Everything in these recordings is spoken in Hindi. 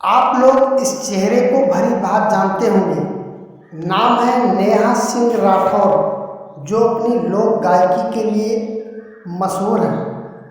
आप लोग इस चेहरे को भली भांति जानते होंगे। नाम है नेहा सिंह राठौर, जो अपनी लोक गायकी के लिए मशहूर है।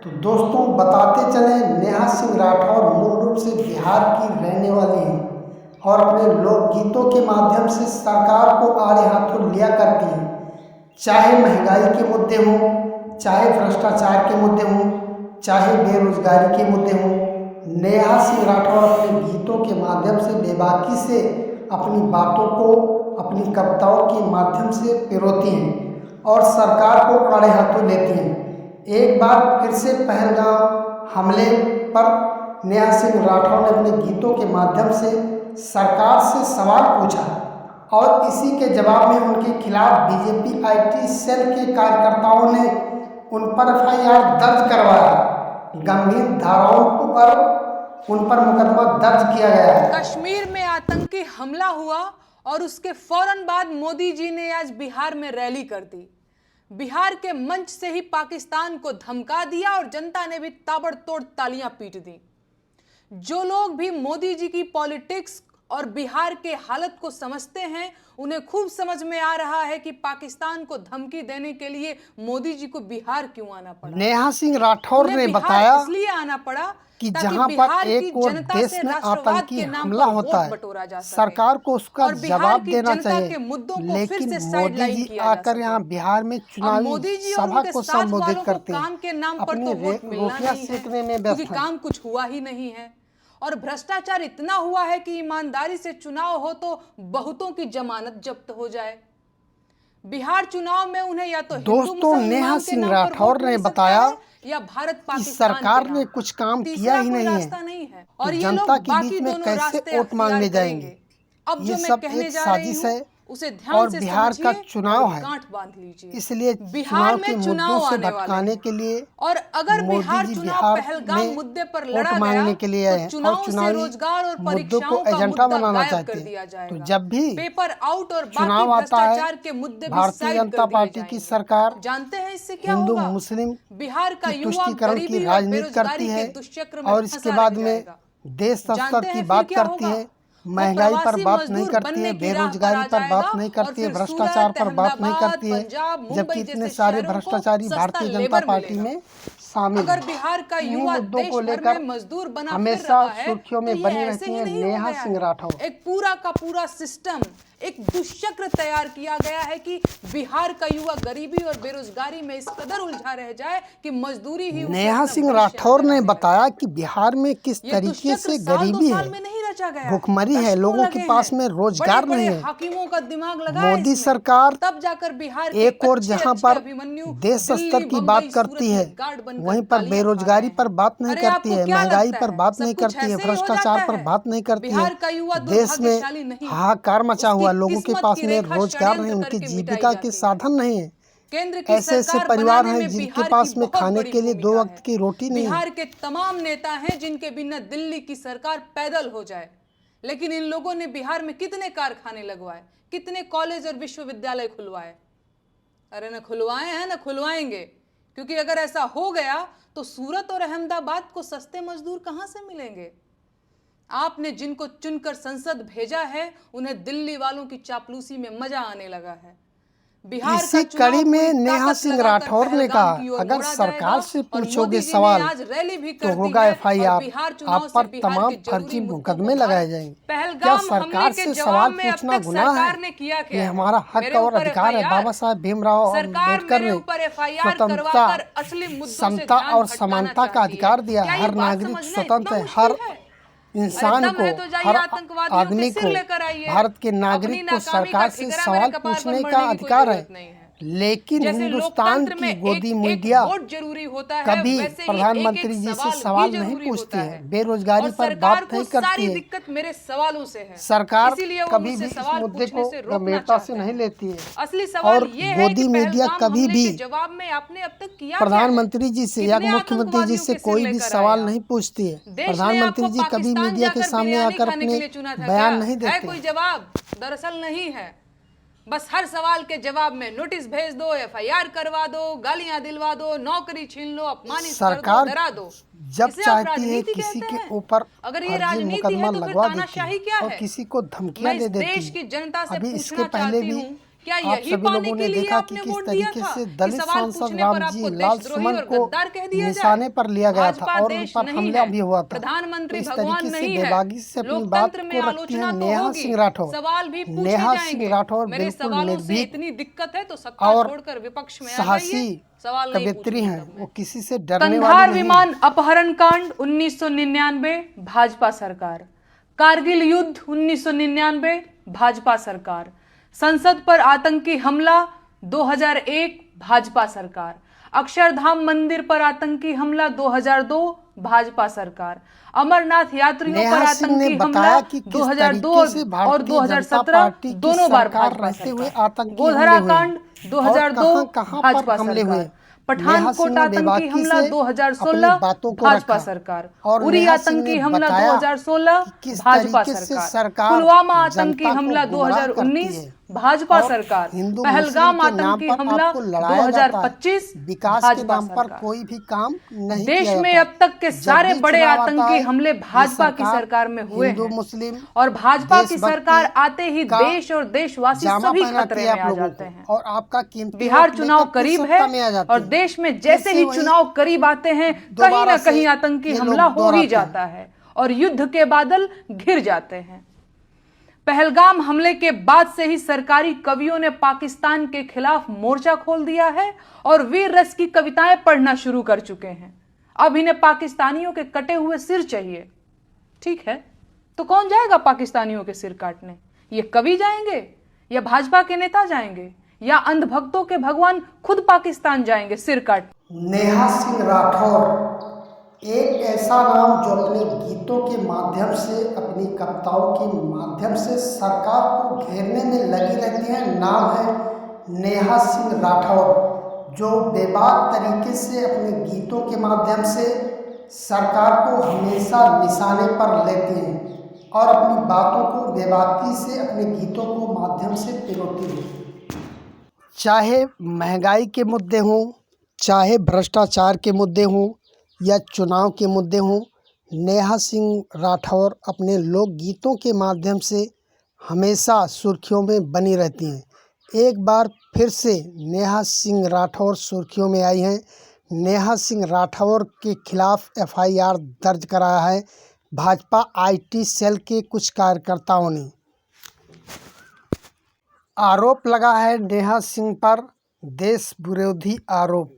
तो दोस्तों बताते चलें, नेहा सिंह राठौर मूल रूप से बिहार की रहने वाली हैं और अपने लोकगीतों के माध्यम से सरकार को आड़े हाथों लिया करती हैं। चाहे महंगाई के मुद्दे हों, चाहे भ्रष्टाचार के मुद्दे हों, चाहे बेरोजगारी के मुद्दे हों, नेहा सिंह राठौर अपने गीतों के माध्यम से बेबाकी से अपनी बातों को अपनी कविताओं के माध्यम से पिरोती हैं और सरकार को आड़े हाथों लेती हैं। एक बार फिर से पहलगाम हमले पर नेहा सिंह राठौर ने अपने गीतों के माध्यम से सरकार से सवाल पूछा और इसी के जवाब में उनके खिलाफ बीजेपी आईटी सेल के कार्यकर्ताओं ने उन पर एफआईआर दर्ज करवाया। गंभीर धाराओं पर उन पर मुकदमा दर्ज किया गया है। कश्मीर में आतंकी हमला हुआ और उसके फौरन बाद मोदी जी ने आज बिहार में रैली कर दी। बिहार के मंच से ही पाकिस्तान को धमका दिया और जनता ने भी ताबड़तोड़ तालियां पीट दी। जो लोग भी मोदी जी की पॉलिटिक्स और बिहार के हालत को समझते हैं, उन्हें खूब समझ में आ रहा है कि पाकिस्तान को धमकी देने के लिए मोदी जी को बिहार क्यों आना पड़ा। नेहा सिंह राठौर ने बताया इसलिए आना पड़ा कि जहां पर एक और देश में आतंकी हमला होता है, सरकार को उसका जवाब देना चाहिए, लेकिन मोदी जी आकर यहां बिहार में चुनावी सभा को संबोधित करते हैं, अपनी रोटियां सेकने में व्यस्त हैं। काम कुछ हुआ ही नहीं है और भ्रष्टाचार इतना हुआ है कि ईमानदारी से चुनाव हो तो बहुतों की जमानत जब्त हो जाए। बिहार चुनाव में उन्हें या तो दोस्तों नेहा सिंह राठौर ने बताया या भारत पाकिस्तान सरकार ने कुछ काम किया ही नहीं है, और ये जनता के बीच में कैसे वोट मांगने जाएंगे। अब ये जो सब मैं कहने एक जा साजिश रही है हूं, उसे ध्यान और से बिहार का चुनाव है, गांठ बांध लीजिए। इसलिए बिहार चुनाव के में चुनाव मुद्दों से आने वाले भटकाने के लिए और अगर मोदी बिहार जी चुनाव बिहार पहलगाम में मुद्दे पर वोट लड़ा मांगने गया के लिए आए तो हैं चुनाव और से चुनावी रोजगार और मुद्दों को परीक्षाओं का एजेंडा मुद्दा बनाना गायब चाहते कर दिया हैं। तो जाएगा। जब भी पेपर आउट और चुनाव बाकी आता है, भ्रष्टाचार के मुद्दे भी भारतीय साइड जनता कर दिए पार्टी की जाएंगे। सरकार जानते हैं इससे क्या हिंदू होगा? मुस्लिम बिहार का की युवा तुष्टीकरण की गरीबी और राजनीति करती बेरोजगारी है के दुष्चक्र में और इसके फंसा बाद रह में जाएगा। देश स्तर जानते की हैं बात फिर क्या करती होगा? है, महंगाई पर प्रवासी बात नहीं मजदूर करती बनने है, की राह पर बेरोजगारी आ पर बात जाएगा नहीं और करती है, फिर भ्रष्टाचार सूरत, पर बात नहीं अहमदाबाद, करती है, पंजाब, मुंबई जबकि इतने जैसे सारे शहरों को भ्रष्टाचारी सस्ता भारतीय जनता लेबर पार्टी मिलेगा। में शामिल अगर हैं। बिहार का इन्हीं युवा मुद्दों देश को भर लेकर में मजदूर बना फिर हमेशा रहा है सुर्खियों तो में ये बनी ऐसे रहती ही हैं नहीं हो नेहा गया सिंह है। राठौर। एक पूरा का पूरा सिस्टम, एक दुष्चक्र तैयार किया गया है कि बिहार का युवा गरीबी और बेरोजगारी में इस कदर उलझा रह जाए कि मजदूरी ही नेहा सिंह राठौर ने बताया कि बिहार में किस तरीके से गरीबी है, भुखमरी है, लोगों के पास में रोजगार नहीं है। हाकिमों का दिमाग लगा मोदी सरकार तब जाकर बिहार एक और जहां पर देश स्तर की बात करती है, वहीं पर बेरोजगारी पर बात नहीं करती है, महंगाई पर बात नहीं करती है, भ्रष्टाचार पर बात नहीं करती है। देश में हाहाकार मचा हुआ, लोगों के पास में रोजगार नहीं, उनकी जीविका के साधन नहीं है। ऐसे ऐसे परिवार हैं जिनके पास में खाने के लिए 2 वक्त की रोटी नहीं है। बिहार के तमाम नेता हैं जिनके बिना दिल्ली की सरकार पैदल हो जाए, लेकिन इन लोगों ने बिहार में कितने कारखाने लगवाए, कितने कॉलेज और विश्वविद्यालय खुलवाए? अरे न खुलवाए हैं न खुलवाएंगे, क्योंकि अगर ऐसा हो गया तो सूरत और अहमदाबाद को सस्ते मजदूर कहां से मिलेंगे? आपने जिनको चुनकर संसद भेजा है, उन्हें दिल्ली वालों की चापलूसी में मजा आने लगा है। इसी कड़ी में नेहा सिंह राठौर ने कहा, अगर सरकार से पूछोगे सवाल तो होगा एफआईआर, आप पर तमाम फर्जी मुकदमे लगाए जाएंगे। क्या सरकार से सवाल पूछना गुनाह है? ये हमारा हक और अधिकार है। बाबा साहब भीमराव अम्बेडकर ने स्वतंत्रता, समता और समानता का अधिकार दिया। हर नागरिक स्वतंत्र है, हर इंसान को, हर आदमी को, भारत के नागरिक को सरकार से सवाल पूछने का अधिकार है। लेकिन हिंदुस्तान की गोदी मीडिया कभी प्रधानमंत्री जी से सवाल नहीं पूछती है, बेरोजगारी पर बात नहीं करती है। दिक्कत मेरे सवालों से है। सरकार कभी भी इस मुद्दे को गंभीरता से नहीं लेती है और गोदी मीडिया कभी भी प्रधानमंत्री जी से या मुख्यमंत्री जी से कोई भी सवाल नहीं पूछती है। प्रधानमंत्री जी कभी मीडिया के सामने आकर अपने बयान नहीं देते। कोई जवाब दरअसल नहीं है। बस हर सवाल के जवाब में नोटिस भेज दो, एफआईआर करवा दो, गालियां दिलवा दो, नौकरी छीन लो, अपमानित कर दो, सरकार डरा दो। जब इसे आप चाहती है राजनीति किसी कहते के हैं? ऊपर अगर ये फर्जी राजनीति मुकदमा है तो फिर लगवा देती तानाशाही है क्या और है? किसी को मैं धमकियां इस दे देती देश है। की जनता से अभी पूछना इसके पहले चाहती भी हूँ, क्या आप यही सभी पाने लोगों के ने लिए देखा कि आपने किस वोट दिया तरीके था से कि दलित सवाल सांसद पूछने पर रामजी आपको लाल देशद्रोही सुमन और को गद्दार कह दिया जाए? निशाने पर लिया गया था भाजपा और उन देश पर नहीं हमला है, भी हुआ था। तो प्रधानमंत्री इस भगवान तरीके से नहीं है। बेबाकी से अपनी बात लोकतंत्र में को रखती हैं आलोचना तो नेहा होगी, सिंह राठौर। सवाल भी पूछे नेहा जाएंगे। सिंह राठौर मेरे बिल्कुल सवालों से निर्भीक इतनी दिक्कत है तो सत्ता और छोड़कर विपक्ष में आ साहसी जाइए, सवाल नहीं कवयित्री पूछूंगी हैं। तब वो मैं। किसी से डरने कंधार वाली नहीं। विमान अपहरण कांड 1999 भाजपा सरकार, कारगिल युद्ध 1999 भाजपा सरकार, संसद पर आतंकी हमला 2001 भाजपा सरकार, अक्षरधाम मंदिर पर आतंकी हमला 2002 भाजपा सरकार, अमरनाथ यात्रियों पर नेहा सिंह ने आतंकी हमला बताया कि किस 2002 तरीके से और भारतीय जनता 2017 पार्टी की दोनों बार सरकार भाजपा रहते हुए सरकार, आतंकी गोधरा हमले हुए कांड और 2002 कहां-कहां भाजपा पर हमले हुए। सरकार, नेहा सिंह पठानकोट ने आतंकी बेबाकी हमला से 2016 अपनी बातों को भाजपा रखा सरकार, और उरी नेहा सिंह आतंकी ने हमला बताया 2016 कि किस भाजपा तरीके से सरकार, सरकार पुलवामा आतंकी जनता को हमला गुमराह करती 2019 है भाजपा और सरकार, हिंदू पहलगाम मुस्लिम के नाम आतंकी पर हमला आपको लड़ाया जाता है। 2025 विकास के भाजपा नाम पर सरकार। कोई भी काम नहीं देश किया में जाता। अब तक के जब सारे भी बड़े चुनाव आता आतंकी है, हमले ये भाजपा की सरकार में हुए हिंदू हैं मुस्लिम और भाजपा की देशभक्ति सरकार आते ही का देश और देशवासी जामा सभी पहनाती खतरे है में आप आ लोगों जाते को हैं। और आपका कीमती बिहार वोट चुनाव लेकर फिर करीब सत्ता है में आ जाते और हैं। देश में फिर जैसे से ही वही चुनाव करीब आते हैं कहीं दोबारा ना से कहीं आतंकी ये हमला लोग हो ही दोहराते हैं। जाता है और युद्ध के बादल घिर जाते हैं। पहलगाम हमले के बाद से ही सरकारी कवियों ने पाकिस्तान के खिलाफ मोर्चा खोल दिया है और वीर रस की कविताएं पढ़ना शुरू कर चुके हैं। अब इन्हें पाकिस्तानियों के कटे हुए सिर चाहिए। ठीक है, तो कौन जाएगा पाकिस्तानियों के सिर काटने? ये कवि जाएंगे या भाजपा के नेता जाएंगे या अंधभक्तों के भगवान खुद पाकिस्तान जाएंगे सिर काट? नेहा सिंह राठौर एक ऐसा नाम जो अपने गीतों के माध्यम से, अपनी कविताओं के माध्यम से सरकार को घेरने में लगी रहती है। नाम है नेहा सिंह राठौर, जो बेबाक तरीके से अपने गीतों के माध्यम से सरकार को हमेशा निशाने पर लेती हैं और अपनी बातों को बेबाकी से अपने गीतों को माध्यम से पिरोती हैं। चाहे महंगाई के मुद्दे हों, चाहे भ्रष्टाचार के मुद्दे हों या चुनाव के मुद्दे हों, नेहा सिंह राठौर अपने लोकगीतों के माध्यम से हमेशा सुर्खियों में बनी रहती हैं। एक बार फिर से नेहा सिंह राठौर सुर्खियों में आई हैं। नेहा सिंह राठौर के खिलाफ एफआईआर दर्ज कराया है भाजपा आईटी सेल के कुछ कार्यकर्ताओं ने। आरोप लगा है नेहा सिंह पर देश विरोधी आरोप।